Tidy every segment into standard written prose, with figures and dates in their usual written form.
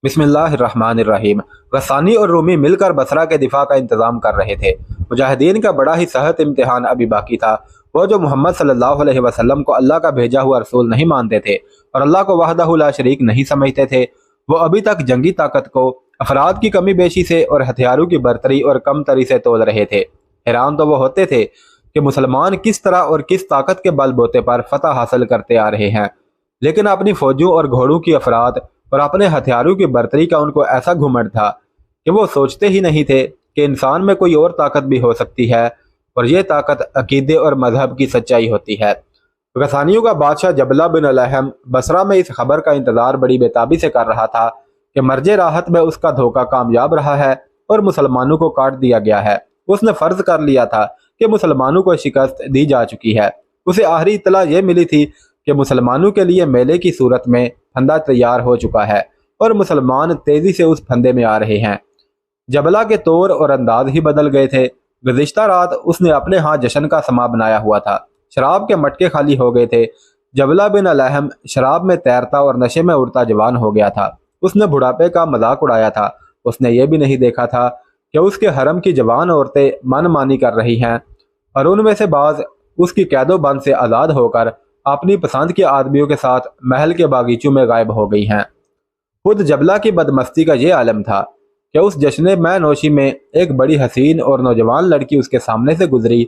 बिस्मिल्लाहिर्रहमानिर्रहीम। गस्सानी और रूमी मिलकर बसरा के दिफा का इंतजाम कर रहे थे। मुजाहिदीन का बड़ा ही सख्त इम्तिहान अभी बाकी था। वो जो मोहम्मद सल्लल्लाहु अलैहि वसल्लम को अल्लाह का भेजा हुआ रसूल नहीं मानते थे और अल्लाह को वहदहु ला शरीक नहीं समझते थे, वो अभी तक जंगी ताकत को अफराद की कमी बेशी से और हथियारों की बरतरी और कमतरी से तोल रहे थे। हैरान तो वो होते थे कि मुसलमान किस तरह और किस ताकत के बलबूते पर फतह हासिल करते आ रहे हैं, लेकिन अपनी फौजों और घोड़ों की अफराद और अपने हथियारों की बर्तरी का उनको ऐसा घुमंड था कि वो सोचते ही नहीं थे कि इंसान में कोई और ताकत भी हो सकती है और ये ताकत अकीदे और मजहब की सच्चाई होती है। गसानियों का बादशाह जबला बिन अलहम बसरा में इस खबर का इंतजार बड़ी बेताबी से कर रहा था कि मर्ज राहत में उसका धोखा कामयाब रहा है और मुसलमानों को काट दिया गया है। उसने फर्ज कर लिया था कि मुसलमानों को शिकस्त दी जा चुकी है। उसे आखिरी इत्तला ये मिली थी कि मुसलमानों के लिए मेले की सूरत में फंदा तैयार हो चुका है और मुसलमान तेजी से उस फंदे में आ रहे हैं। जबला के तौर और अंदाज ही बदल गए थे। गुज़िश्ता रात उसने अपने यहाँ जश्न का समा बनाया हुआ था। शराब के मटके खाली हो गए थे। जबला बिन अलहम शराब में तैरता और नशे में उड़ता जवान हो गया था। उसने बुढ़ापे का मजाक उड़ाया था। उसने ये भी नहीं देखा था कि उसके हरम की जवान औरतें मनमानी कर रही हैं और उनमें से बाज उसकी कैदो बंद से आज़ाद होकर अपनी पसंद के आदमियों के साथ महल के बागीचों में गायब हो गई हैं। खुद जबला की बदमस्ती का ये आलम था कि उस जश्न मैं नोशी में एक बड़ी हसीन और नौजवान लड़की उसके सामने से गुजरी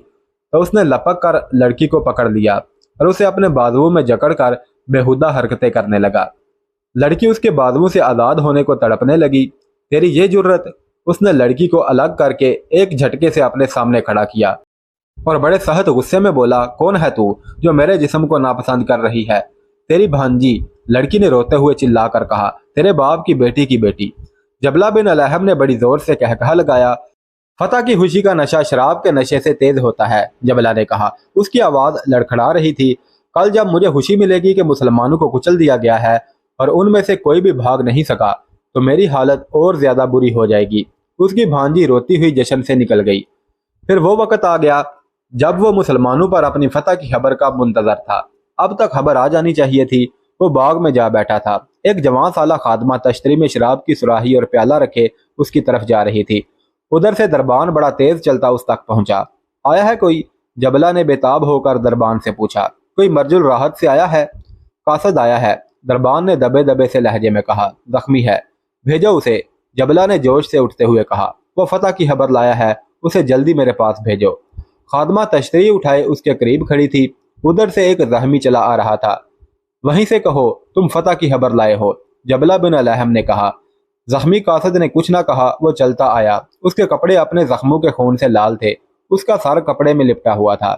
तो उसने लपक कर लड़की को पकड़ लिया और उसे अपने बाजुओं में जकड़ कर बेहुदा हरकतें करने लगा। लड़की उसके बाजुओं से आज़ाद होने को तड़पने लगी। तेरी ये जुर्रत! उसने लड़की को अलग करके एक झटके से अपने सामने खड़ा किया और बड़े सख्त गुस्से में बोला, कौन है तू जो मेरे जिस्म को नापसंद कर रही है? तेरी भांजी, लड़की ने रोते हुए चिल्लाकर कहा, तेरे बाप की बेटी। जबला बिन अलहम ने बड़ी जोर से कहकहा लगाया, फतह की खुशी का नशा शराब के नशे से तेज होता है। जबला ने कहा। उसकी आवाज लड़खड़ा रही थी। कल जब मुझे खुशी मिलेगी कि मुसलमानों को कुचल दिया गया है और उनमें से कोई भी भाग नहीं सका, तो मेरी हालत और ज्यादा बुरी हो जाएगी। उसकी भांजी रोती हुई जश्न से निकल गई। फिर वो वक्त आ गया जब वो मुसलमानों पर अपनी फतह की खबर का मुंतजर था। अब तक खबर आ जानी चाहिए थी। वो बाग में जा बैठा था। एक जवान साला खादमा तश्तरी में शराब की सुराही और प्याला रखे उसकी तरफ जा रही थी। उधर से दरबान बड़ा तेज चलता उस तक पहुंचा। आया है कोई? जबला ने बेताब होकर दरबान से पूछा। कोई मर्जुल राहत से आया है? कासद आया है, दरबान ने दबे दबे से लहजे में कहा। जख्मी है, भेजो उसे। जबला ने जोश से उठते हुए कहा। वो फतह की खबर लाया है, उसे जल्दी मेरे पास भेजो। खादमा तश्तरी उठाए उसके करीब खड़ी थी। उधर से एक जख्मी चला आ रहा था। वहीं से कहो तुम फतह की खबर लाए हो, जबला बिन अलहम ने कहा। जख्मी कासद ने कुछ ना कहा। वो चलता आया। उसके कपड़े अपने जख्मों के खून से लाल थे। उसका सर कपड़े में लिपटा हुआ था।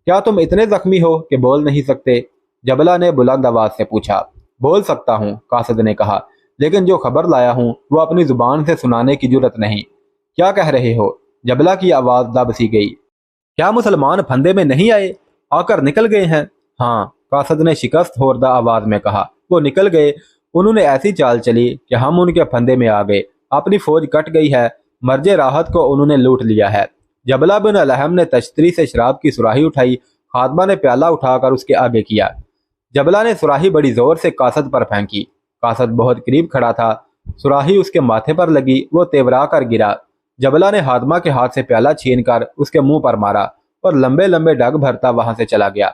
क्या तुम इतने जख्मी हो कि बोल नहीं सकते? जबला ने बुलंद आवाज से पूछा। बोल सकता हूँ, कासद ने कहा, लेकिन जो खबर लाया हूँ वो अपनी जुबान से सुनाने की जुर्रत नहीं। क्या कह रहे हो? जबला की आवाज दब सी गई। क्या मुसलमान फंदे में नहीं आए? आकर निकल गए हैं? हाँ, कासद ने शिकस्त होरदा आवाज में कहा। वो निकल गए। उन्होंने ऐसी चाल चली कि हम उनके फंदे में आ गए। अपनी फौज कट गई है। मर्जे राहत को उन्होंने लूट लिया है। जबला बिन अलहम ने तश्तरी से शराब की सुराही उठाई। खादमा ने प्याला उठाकर उसके आगे किया। जबला ने सुराही बड़ी जोर से कासद पर फेंकी। कासद बहुत करीब खड़ा था। सुराही उसके माथे पर लगी। वो तेवरा कर गिरा। जबला ने खादमा के हाथ से प्याला छीनकर उसके मुंह पर मारा और लंबे लंबे डग भरता वहां से चला गया।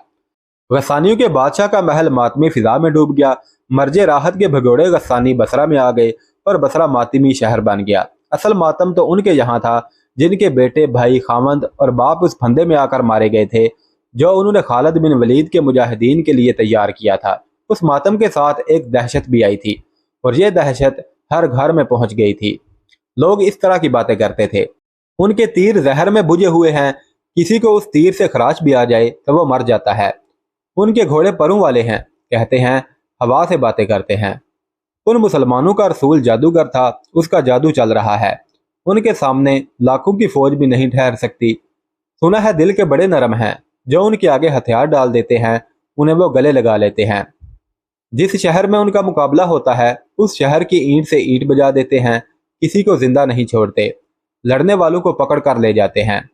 गस्सानियों के बादशाह का महल मातमी फिजा में डूब गया। मर्जे राहत के भगोड़े गस्सानी बसरा में आ गए और बसरा मातमी शहर बन गया। असल मातम तो उनके यहाँ था जिनके बेटे, भाई, खामंद और बाप उस फंदे में आकर मारे गए थे जो उन्होंने खालिद बिन वलीद के मुजाहिदीन के लिए तैयार किया था। उस मातम के साथ एक दहशत भी आई थी और यह दहशत हर घर में पहुंच गई थी। लोग इस तरह की बातें करते थे। उनके तीर जहर में बुझे हुए हैं। किसी को उस तीर से खराश भी आ जाए तो वो मर जाता है। उनके घोड़े परों वाले हैं, कहते हैं, हवा से बातें करते हैं। उन मुसलमानों का रसूल जादूगर था, उसका जादू चल रहा है। उनके सामने लाखों की फौज भी नहीं ठहर सकती। सुना है दिल के बड़े नरम हैं, जो उनके आगे हथियार डाल देते हैं उन्हें वो गले लगा लेते हैं। जिस शहर में उनका मुकाबला होता है उस शहर की ईंट से ईंट बजा देते हैं। किसी को जिंदा नहीं छोड़ते, लड़ने वालों को पकड़ कर ले जाते हैं।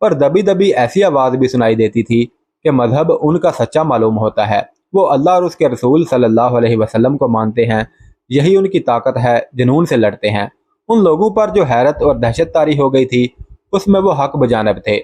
और दबी दबी ऐसी आवाज भी सुनाई देती थी कि मजहब उनका सच्चा मालूम होता है। वो अल्लाह और उसके रसूल सल्लल्लाहु अलैहि वसल्लम को मानते हैं। यही उनकी ताकत है, जुनून से लड़ते हैं। उन लोगों पर जो हैरत और दहशत तारी हो गई थी, उसमें वो हक बजानब थे।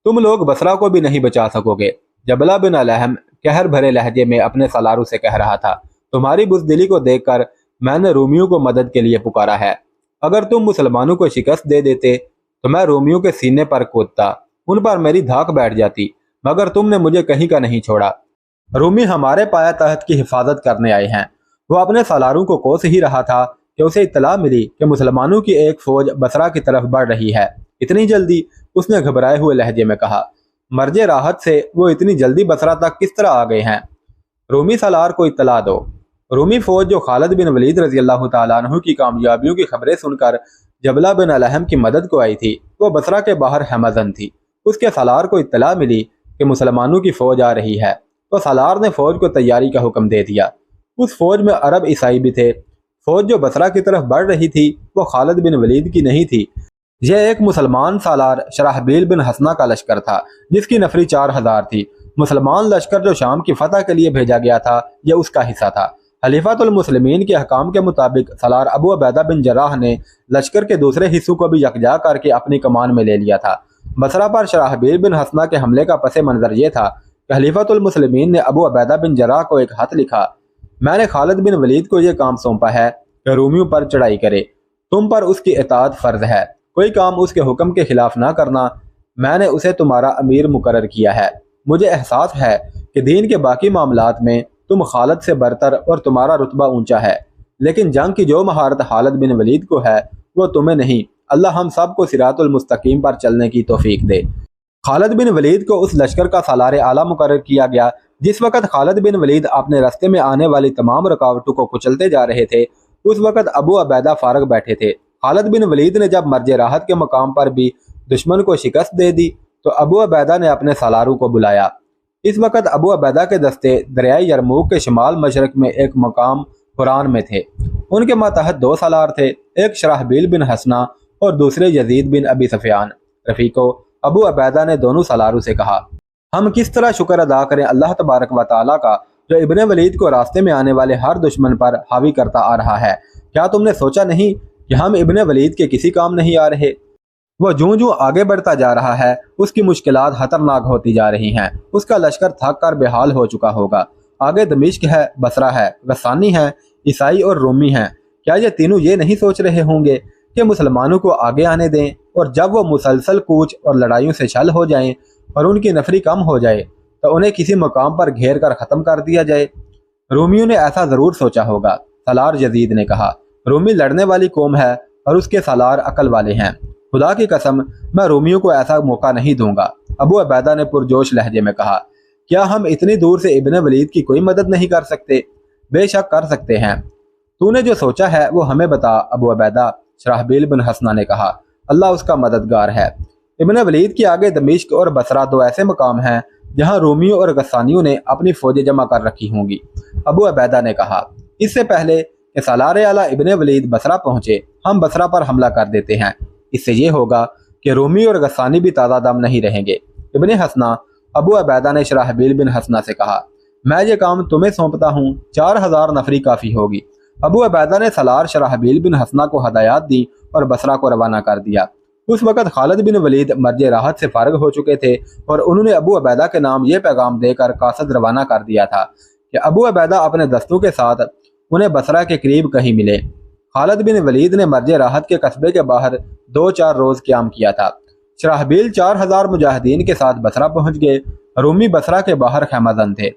तुम लोग बसरा को भी नहीं बचा सकोगे। जबला बिन अलहम कहर भरे लहजे में अपने सलारों से कह रहा था, तुम्हारी बुज़दिली को देखकर मैंने रोमियों को मदद के लिए पुकारा है। अगर तुम मुसलमानों को शिकस्त दे देते तो मैं रोमियों के सीने पर कूदता, उन पर मेरी धाक बैठ जाती, मगर तुमने मुझे कहीं का नहीं छोड़ा। रूमी हमारे पाया तहत की हिफाजत करने आए हैं। वो अपने सलारों को कोस ही रहा था कि उसे इत्तला मिली कि मुसलमानों की एक फौज बसरा की तरफ बढ़ रही है। इतनी जल्दी? उसने घबराए हुए लहजे में कहा। मर्जे राहत से वो इतनी जल्दी बसरा तक किस तरह आ गए हैं? रूमी सलार को इत्तला दो। रूमी फौज जो खालिद बिन वलीद रजी अल्लाह तआला अन्हु की कामयाबियों की खबरें सुनकर जबला बिन अलहम की मदद को आई थी, वो बसरा के बाहर हमजन थी। उसके सलार को इत्तला मिली कि मुसलमानों की फौज आ रही है, तो सलार ने फौज को तैयारी का हुक्म दे दिया। उस फौज में अरब ईसाई भी थे। फौज जो बसरा की तरफ बढ़ रही थी वो खालिद बिन वलीद की नहीं थी। यह एक मुसलमान सालार शराहबील बिन हसना का लश्कर था, जिसकी नफरी 4000 थी। मुसलमान लश्कर जो शाम की फतह के लिए भेजा गया था, यह उसका हिस्सा था। खलीफातुल मुस्लिमीन के अहकाम के मुताबिक सलार अबू उबैदा बिन जराह ने लश्कर के दूसरे हिस्सों को भी यकजा करके अपनी कमान में ले लिया था। बसरा पर शराहबील बिन हसना के हमले का पस मंजर ये था कि खलीफातुल मुस्लिमीन ने अबू उबैदा बिन जराह को एक खत लिखा, मैंने खालिद बिन वलीद को यह काम सौंपा है कि रोमियों पर चढ़ाई करे। तुम पर उसकी इताअत फर्ज है, कोई काम उसके हुक्म के खिलाफ ना करना। मैंने उसे तुम्हारा अमीर मुकर्रर किया है। मुझे एहसास है कि दीन के बाकी मामलात में तुम खालिद से बरतर और तुम्हारा रुतबा ऊंचा है, लेकिन जंग की जो महारत खालिद बिन वलीद को है वो तुम्हें नहीं। अल्लाह हम सब को सिरातुल मुस्तकीम पर चलने की तौफीक दे। खालिद बिन वलीद को उस लश्कर का सालार आला मुकर्रर किया गया। जिस वक़्त खालिद बिन वलीद अपने रास्ते में आने वाली तमाम रुकावटों को कुचलते जा रहे थे, उस वक़्त अबू उबैदा फारग बैठे थे। खालिद बिन वलीद ने जब मर्ज राहत के मकाम पर भी दुश्मन को शिकस्त दे दी तो अबू उबैदा ने अपने सालारों को बुलाया। इस वक़्त अबू उबैदा के दस्ते दरियाए यरमूक के शुमाल मशरक में एक मकाम कुरान में थे। उनके मातहत 2 सालार थे, एक शराहबील बिन हसना और दूसरे यजीद बिन अबी सफियान। रफ़ीको, अबू उबैदा ने दोनों सालारों से कहा, हम किस तरह शुक्र अदा करें अल्लाह तबारक व तआला का, जो इब्ने वलीद को रास्ते में आने वाले हर दुश्मन पर हावी करता आ रहा है। क्या तुमने सोचा नहीं कि हम इब्ने वलीद के किसी काम नहीं आ रहे? वो जूं जूं आगे बढ़ता जा रहा है, उसकी मुश्किलात खतरनाक होती जा रही हैं। उसका लश्कर थक कर बेहाल हो चुका होगा। आगे दमिश्क है, बसरा है, गस्सानी है, ईसाई और रोमी हैं। क्या ये तीनों ये नहीं सोच रहे होंगे कि मुसलमानों को आगे आने दें, और जब वो मुसलसल कूच और लड़ाइयों से छल हो जाएं और उनकी नफरी कम हो जाए तो उन्हें किसी मकाम पर घेर कर ख़त्म कर दिया जाए? रोमियों ने ऐसा ज़रूर सोचा होगा, सलार यजीद ने कहा। रोमी लड़ने वाली कौम है और उसके सलार अकल वाले हैं। खुदा की कसम, मैं रोमियों को ऐसा मौका नहीं दूंगा। अबू उबैदा ने पुरजोश लहजे में कहा, क्या हम इतनी दूर से इब्ने वलीद की कोई मदद नहीं कर सकते? बेशक कर सकते हैं। तूने जो सोचा है वो हमें बता अबू उबैदा, शराहबील बिन हसना ने कहा। अल्लाह उसका मददगार है। इब्ने वलीद के आगे दमिश्क और बसरा 2 ऐसे मकाम हैं जहां रोमियों और गस्सानियों ने अपनी फौजें जमा कर रखी होंगी। अबू उबैदा ने कहा, इससे पहले कि सलार आला इब्ने वलीद बसरा पहुंचे, हम बसरा पर हमला कर देते हैं। इससे ये होगा कि रोमी और गस्सानी भी ताज़ा दम नहीं रहेंगे। इब्ने हसना, अबू उबैदा ने शराहबील बिन हसना से कहा, मैं ये काम तुम्हें सौंपता हूँ, 4000 नफरी काफ़ी होगी। अबू उबैदा ने सलार शराहबील बिन हसना को हदायत दी और बसरा को रवाना कर दिया। उस वक़्त खालिद बिन वलीद मर्ज राहत से फारग हो चुके थे और उन्होंने अबू उबैदा के नाम ये पैगाम देकर कासद रवाना कर दिया था कि अबू उबैदा अपने दस्तों के साथ उन्हें बसरा के करीब कहीं मिले। खालिद बिन वलीद ने मर्ज राहत के कस्बे के बाहर 2-4 रोज़ क़याम किया था। शराहबील 4000 मुजाहिदीन के साथ बसरा पहुँच गए। रूमी बसरा के बाहर खैमाजन थे।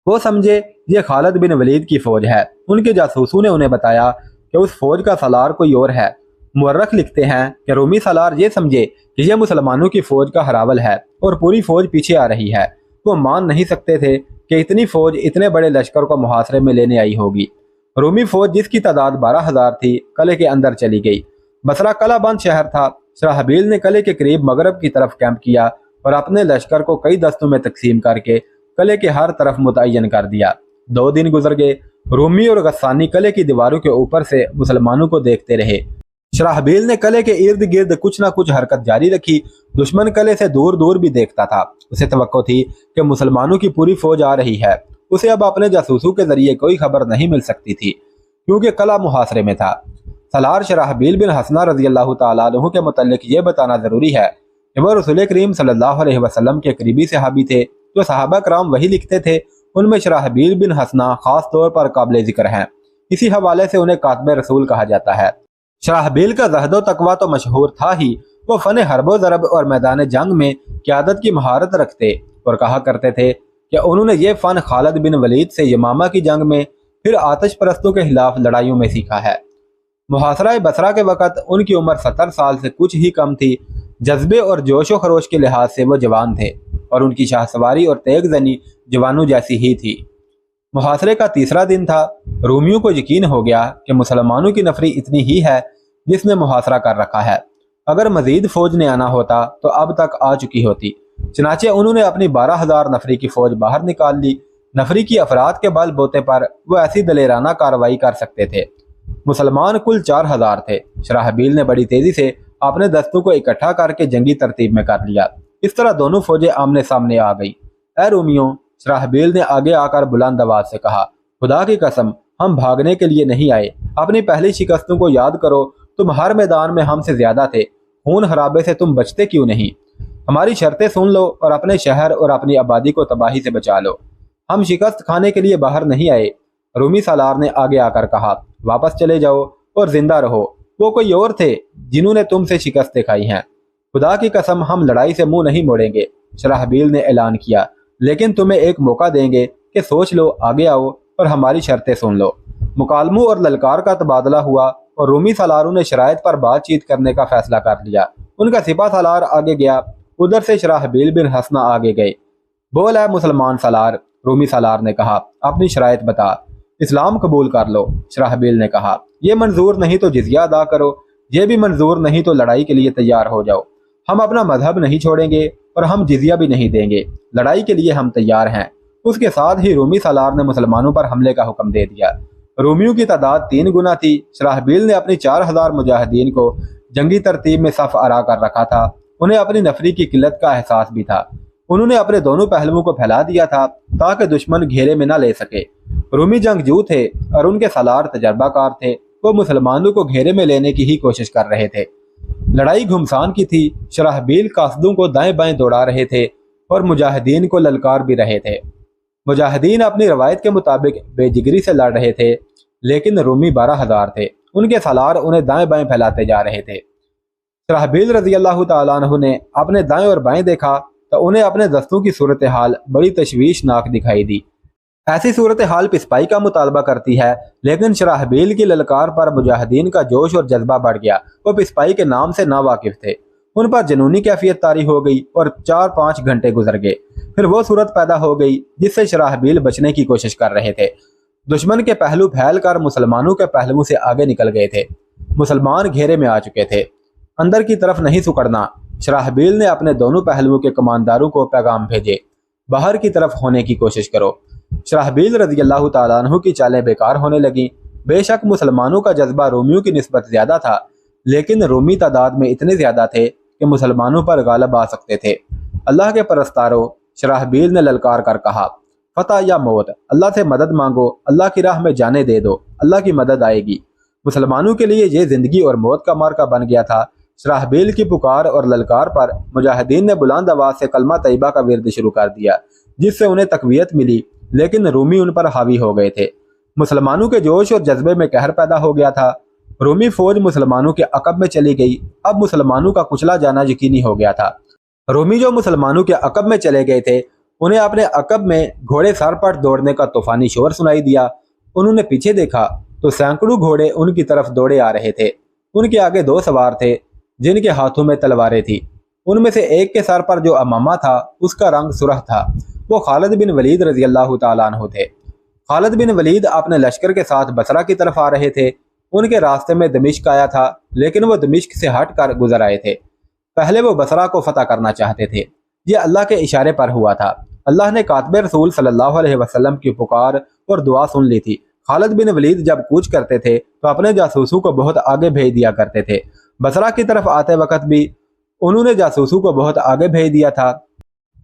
वो समझे ये खालिद बिन वलीद की फ़ौज है। उनके जासूसों ने उन्हें बताया कि उस फौज का सलार कोई और है। मुअर्रख लिखते हैं कि रोमी सलार ये समझे कि यह मुसलमानों की फ़ौज का हरावल है और पूरी फ़ौज पीछे आ रही है। वो मान नहीं सकते थे कि इतनी फ़ौज इतने बड़े लश्कर को मुहासरे में लेने आई होगी। रोमी फ़ौज जिसकी तादाद 12000 थी, कले के अंदर चली गई। बसरा कला बंद शहर था। शराहबील ने कले के करीब मगरब की तरफ कैंप किया और अपने लश्कर को कई दस्तों में तकसीम करके कले के हर तरफ मुतय्यन कर दिया। 2 दिन गुजर गए। रोमी और गस्सानी कले की दीवारों के ऊपर से मुसलमानों को देखते रहे। शराहबील ने कले के इर्द गिर्द कुछ ना कुछ हरकत जारी रखी। दुश्मन कले से दूर दूर भी देखता था। उसे तवक्को थी कि मुसलमानों की पूरी फौज आ रही है। उसे अब अपने जासूसों के जरिए कोई खबर नहीं मिल सकती थी। क्योंकि कला मुहासरे में था। सलार शराहबील बिन हसना रजी अल्लाह तआला अन्हु के मुतल्लिक ये बताना ज़रूरी है कि वह रसूल करीम सल्लल्लाहु अलैहि वसल्लम के करीबी सहाबी थे। जो सहाबा कराम वही लिखते थे, उनमें शराहबील बिन हसना खास तौर पर काबिल ज़िक्र हैं। इसी हवाले से उन्हें कातिब रसूल कहा जाता है। शराहबील का ज़हदो तकवा तो मशहूर था ही, वो फ़न हरबो ज़रब और मैदान जंग में क़यादत की महारत रखते और कहा करते थे कि उन्होंने ये फ़न खालिद बिन वलीद से यमामा की जंग में, फिर आतिश परस्तों के खिलाफ लड़ाइयों में सीखा है। मुहासरा बसरा के वक़्त उनकी उम्र 70 साल से कुछ ही कम थी। जज्बे और जोश व खरोश के लिहाज से वो जवान थे और उनकी शाहसवारी और तेग जनी जवानों जैसी ही थी। मुहासरे का तीसरा दिन था। रोमियों को यकीन हो गया कि मुसलमानों की नफरी इतनी ही है जिसने मुहासरा कर रखा है। अगर मजीद फौज ने आना होता तो अब तक आ चुकी होती। चनाचे उन्होंने अपनी 12,000 नफरी की फौज बाहर निकाल ली। नफरी की अफराद के बल बोते पर वो ऐसी दलेराना कार्रवाई कर सकते थे। मुसलमान कुल 4,000 थे। शराहबील ने बड़ी तेजी से अपने दस्तों को इकट्ठा करके जंगी तरतीब में कर लिया। इस तरह दोनों फौजें आमने सामने आ गई। ऐ रोमियों, शराहबील ने आगे आकर बुलंद आवाज से कहा, खुदा की कसम, हम भागने के लिए नहीं आए। अपनी पहली शिकस्तों को याद करो। तुम हर मैदान में हमसे ज्यादा थे। खून खराबे से तुम बचते क्यों नहीं? हमारी शर्तें सुन लो और अपने शहर और अपनी आबादी को तबाही से बचा लो। हम शिकस्त खाने के लिए बाहर नहीं आए। रूमी सालार ने आगे आकर कहा, वापस चले जाओ और जिंदा रहो। वो कोई और थे जिन्होंने तुमसे शिकस्तें खाई हैं। खुदा की कसम, हम लड़ाई से मुंह नहीं मोड़ेंगे। शराहबील ने ऐलान किया, लेकिन तुम्हें एक मौका देंगे कि सोच लो, आगे आओ और हमारी शर्तें सुन लो। मुकालमों और ललकार का तबादला हुआ और रूमी सालारों ने शराइत पर बातचीत करने का फैसला कर लिया। उनका सिपा सालार आगे गया। उधर से शराहबील बिन हसना आगे गए। बोल है मुसलमान सालार, रूमी सालार ने कहा, अपनी शराइत बता। इस्लाम कबूल कर लो। शराहबील ने कहा, ये मंजूर नहीं तो जिजिया अदा करो। ये भी मंजूर नहीं तो लड़ाई के लिए तैयार हो जाओ। हम अपना मजहब नहीं छोड़ेंगे और हम जिजिया भी नहीं देंगे। लड़ाई के लिए हम तैयार हैं। उसके साथ ही रूमी सालार ने मुसलमानों पर हमले का हुक्म दे दिया। रोमियों की तादाद 3 गुना थी। शराहबील ने अपनी 4,000 मुजाहिदीन को जंगी तरतीब में सफ आरा कर रखा था। उन्हें अपनी नफरी की किल्लत का एहसास भी था। उन्होंने अपने दोनों पहलुओं को फैला दिया था ताकि दुश्मन घेरे में न ले सके। रूमी जंगजू थे और उनके सालार तजर्बाकार थे। वो मुसलमानों को घेरे में लेने की ही कोशिश कर रहे थे। लड़ाई घुमसान की थी। शराहबील कासदों को दाएं बाएं दौड़ा रहे थे और मुजाहिदीन को ललकार भी रहे थे। मुजाहिदीन अपनी रवायत के मुताबिक बेजिगरी से लड़ रहे थे, लेकिन रूमी 12,000 थे। उनके सालार उन्हें दाएं बाएं फैलाते जा रहे थे। शराहबील रजी अल्लाह तआला अन्हु ने अपने दाएं और बाएं देखा तो उन्हें अपने दस्तों की सूरत हाल बड़ी तशवीशनाक दिखाई दी। ऐसी सूरत हाल पिसपाई का मुतालबा करती है, लेकिन शराहबील की ललकार पर मुजाहिदीन का जोश और जज्बा बढ़ गया। वो पिसपाई के नाम से नावाकिफ थे। उन पर जनूनी कैफियत तारी हो गई और 4-5 घंटे गुजर गए। फिर वो सूरत पैदा हो गई जिससे शराहबील बचने की कोशिश कर रहे थे। दुश्मन के पहलू फैल कर मुसलमानों के पहलू से आगे निकल गए थे। मुसलमान घेरे में आ चुके थे। अंदर की तरफ नहीं सुकड़ना। शराहबील ने अपने दोनों पहलुओं के कमानदारों को पैगाम भेजे, बाहर की तरफ होने की कोशिश करो। शराहबील रज़ी अल्लाह तआला अन्हु की चालें बेकार होने लगी। बेशक मुसलमानों का जज्बा रोमियों की निस्बत ज्यादा था, लेकिन रोमी तादाद में इतने ज्यादा थे कि मुसलमानों पर गालिब आ सकते थे। अल्लाह के परस्तारों, शराहबील ने ललकार कर कहा, फतह या मौत, अल्लाह से मदद मांगो। अल्लाह की राह में जाने दे दो, अल्लाह की मदद आएगी। मुसलमानों के लिए ये जिंदगी और मौत का मार्का बन गया था। शराहबील की पुकार और ललकार पर मुजाहिदीन ने बुलंद आवाज से कलमा तैयबा का विर्द शुरू कर दिया, जिससे उन्हें तकवीयत मिली, लेकिन रूमी उन पर हावी हो गए थे। मुसलमानों के जोश और जज्बे में कहर पैदा हो गया था। रूमी फौज मुसलमानों के अकब में चली गई। अब मुसलमानों का कुचला जाना यकीनी हो गया था। रूमी जो मुसलमानों के अकब में चले गए थे, उन्हें अपने अकब में घोड़े सरपट दौड़ने का तूफानी शोर सुनाई दिया। उन्होंने पीछे देखा तो सैकड़ों घोड़े उनकी तरफ दौड़े आ रहे थे। उनके आगे 2 सवार थे जिनके हाथों में तलवारें थी। उनमें से एक के सर पर जो अमामा था उसका रंग सुरख था। वो खालिद बिन वलीद रजी अल्लाह तआला अन्हु थे। खालिद बिन वलीद अपने लश्कर के साथ बसरा की तरफ आ रहे थे। उनके रास्ते में दमिश्क आया था, लेकिन वो दमिश्क से हट कर गुजर आए थे। पहले वो बसरा को फतह करना चाहते थे। ये अल्लाह के इशारे पर हुआ था। अल्लाह ने कातिब रसूल सल्लल्लाहु अलैहि वसल्लम की पुकार और दुआ सुन ली थी। खालिद बिन वलीद जब कूच करते थे तो अपने जासूसों को बहुत आगे भेज दिया करते थे। बसरा की तरफ आते वक्त भी उन्होंने जासूसों को बहुत आगे भेज दिया था।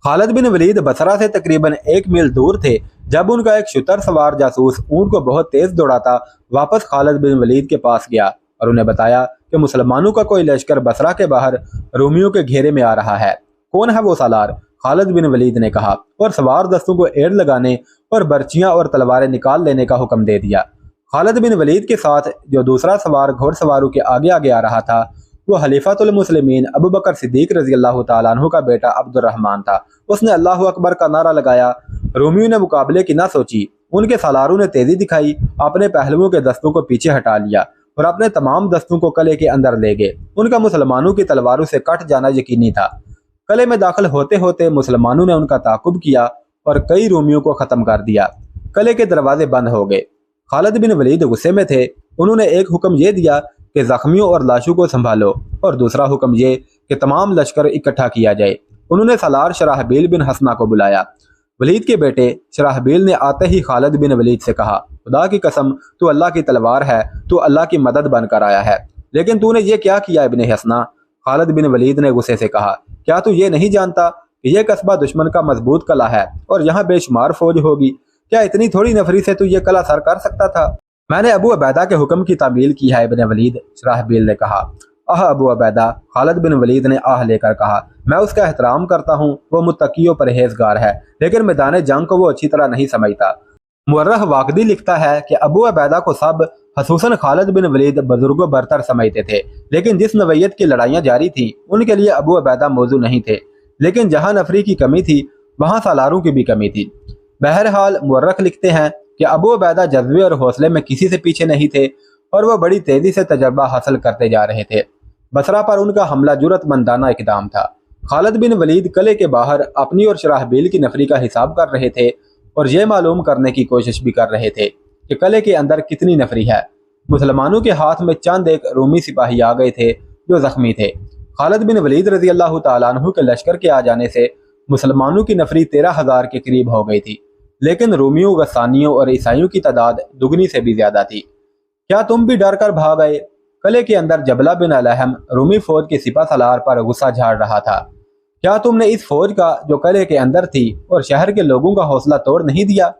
खालिद बिन वलीद बसरा से तकरीबन 1 मील दूर थे जब उनका एक शुतर सवार जासूस ऊंट को बहुत तेज दौड़ाता वापस खालिद बिन वलीद के पास गया और उन्हें बताया कि मुसलमानों का कोई लश्कर बसरा के बाहर रोमियों के घेरे में आ रहा है। कौन है वो सालार? खालिद बिन वलीद ने कहा और सवार दस्तों को एड़ लगाने और बर्चियां और तलवारें निकाल लेने का हुक्म दे दिया। खालिद बिन वलीद के साथ जो दूसरा सवार घोड़सवारों के आगे आगे आ रहा था वो खलीफातुल मुस्लिमीन अबू बकर सिद्दीक रजी अल्लाह तआला अन्हु का बेटा अब्दुर्रहमान था। उसने अल्लाह अकबर का नारा लगाया। रोमियों ने मुकाबले की ना सोची। उनके सालारों ने तेजी दिखाई, अपने पहलुओं के दस्तों को पीछे हटा लिया और अपने तमाम दस्तों को कले के अंदर ले गए। उनका मुसलमानों की तलवारों से कट जाना यकीनी था। कले में दाखिल होते होते मुसलमानों ने उनका ताकुब किया और कई रोमियों को खत्म कर दिया। कले के दरवाजे बंद हो गए। खालिद बिन वलीद गुस्से में थे। उन्होंने एक हुक्म ये दिया कि जख्मियों और लाशों को संभालो और दूसरा हुक्म ये कि तमाम लश्कर इकट्ठा किया जाए। उन्होंने सालार शराहबील बिन हसना को बुलाया। वलीद के बेटे शराहबील ने आते ही खालिद बिन वलीद से कहा, खुदा की कसम तू अल्लाह की तलवार है, तू अल्लाह की मदद बनकर आया है, लेकिन तूने ये क्या किया इब्ने हसना? खालिद बिन वलीद ने गुस्से से कहा, क्या तू ये नहीं जानता कि यह कस्बा दुश्मन का मजबूत कला है और यहाँ बेशुमार फौज होगी? क्या इतनी थोड़ी नफरी से तू ये कला सर कर सकता था? मैंने अबू अबैदा के हुक्म की तामील की है इब्ने वलीद, शराहबील ने कहा। आह अबू अबैदा, खालिद बिन वलीद ने आह लेकर कहा, मैं उसका एहतराम करता हूँ, वो मुत्तकी और परहेजगार है, लेकिन मैदान जंग को वो अच्छी तरह नहीं समझता। मुअर्रख वाकदी लिखता है कि अबू अबैदा को सब खसूसन खालिद बिन वलीद बुजुर्गों बरतर समझते थे, लेकिन जिस नवैयत की लड़ाइयाँ जारी थी उनके लिए अबू अबैदा मौजू नहीं थे। लेकिन जहाँ नफरी की कमी थी वहाँ सालारों की भी कमी थी। बहरहाल मुअर्रख लिखते हैं कि अबू अबैदा जज्बे और हौसले में किसी से पीछे नहीं थे और वह बड़ी तेजी से तजर्बा हासिल करते जा रहे थे। बसरा पर उनका हमला जुर्रतमंदाना इकदाम था। खालिद बिन वलीद किले के बाहर अपनी और शराहबील की नफरी का हिसाब कर रहे थे और यह मालूम करने की कोशिश भी कर रहे थे कि किले के अंदर कितनी नफरी है। मुसलमानों के हाथ में चंद एक रूमी सिपाही आ गए थे जो जख्मी थे। खालिद बिन वलीद रजी अल्लाह तआला अन्हु के लश्कर के आ जाने से मुसलमानों की नफरी 13,000 के करीब हो गई थी, लेकिन रोमियों, गस्सानियों और ईसाइयों की तादाद दुगनी से भी ज्यादा थी। क्या तुम भी डर कर भाग गए? किले के अंदर जबला बिन अलहम रूमी फौज के सिपा सलार पर गुस्सा झाड़ रहा था। क्या तुमने इस फौज का जो किले के अंदर थी और शहर के लोगों का हौसला तोड़ नहीं दिया?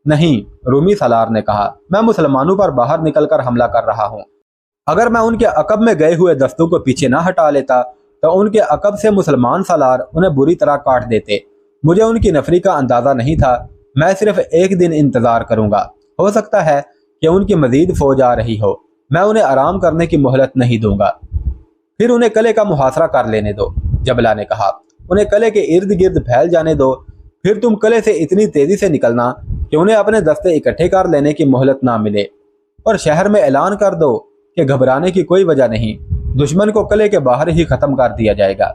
नहीं, रूमी सलार ने कहा, मैं मुसलमानों पर बाहर निकलकर हमला कर रहा हूँ। अगर मैं उनके अकब में गए हुए दस्तों को पीछे ना हटा लेता तो उनके अकब से मुसलमान सलार उन्हें बुरी तरह काट देते। मुझे उनकी नफरी का अंदाजा नहीं था। मैं सिर्फ एक दिन इंतजार करूंगा, हो सकता है कि उनकी मजीद फौज आ रही हो। मैं उन्हें आराम करने की मोहलत नहीं दूंगा। फिर उन्हें किले का मुहासरा कर लेने दो, जबला ने कहा। उन्हें किले के इर्द गिर्द फैल जाने दो। फिर तुम किले से इतनी तेजी से निकलना कि उन्हें अपने दस्ते इकट्ठे कर लेने की मोहलत ना मिले और शहर में ऐलान कर दो कि घबराने की कोई वजह नहीं, दुश्मन को किले के बाहर ही खत्म कर दिया जाएगा।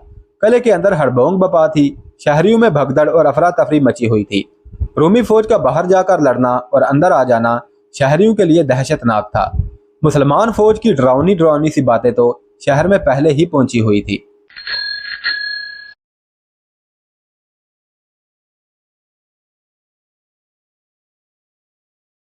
किले के अंदर हड़बोंग बपा थी। शहरियों में भगदड़ और अफरा तफरी मची हुई थी। रूमी फौज का बाहर जाकर लड़ना और अंदर आ जाना शहरियों के लिए दहशतनाक था। मुसलमान फौज की डरावनी सी बातें तो शहर में पहले ही पहुंची हुई थी।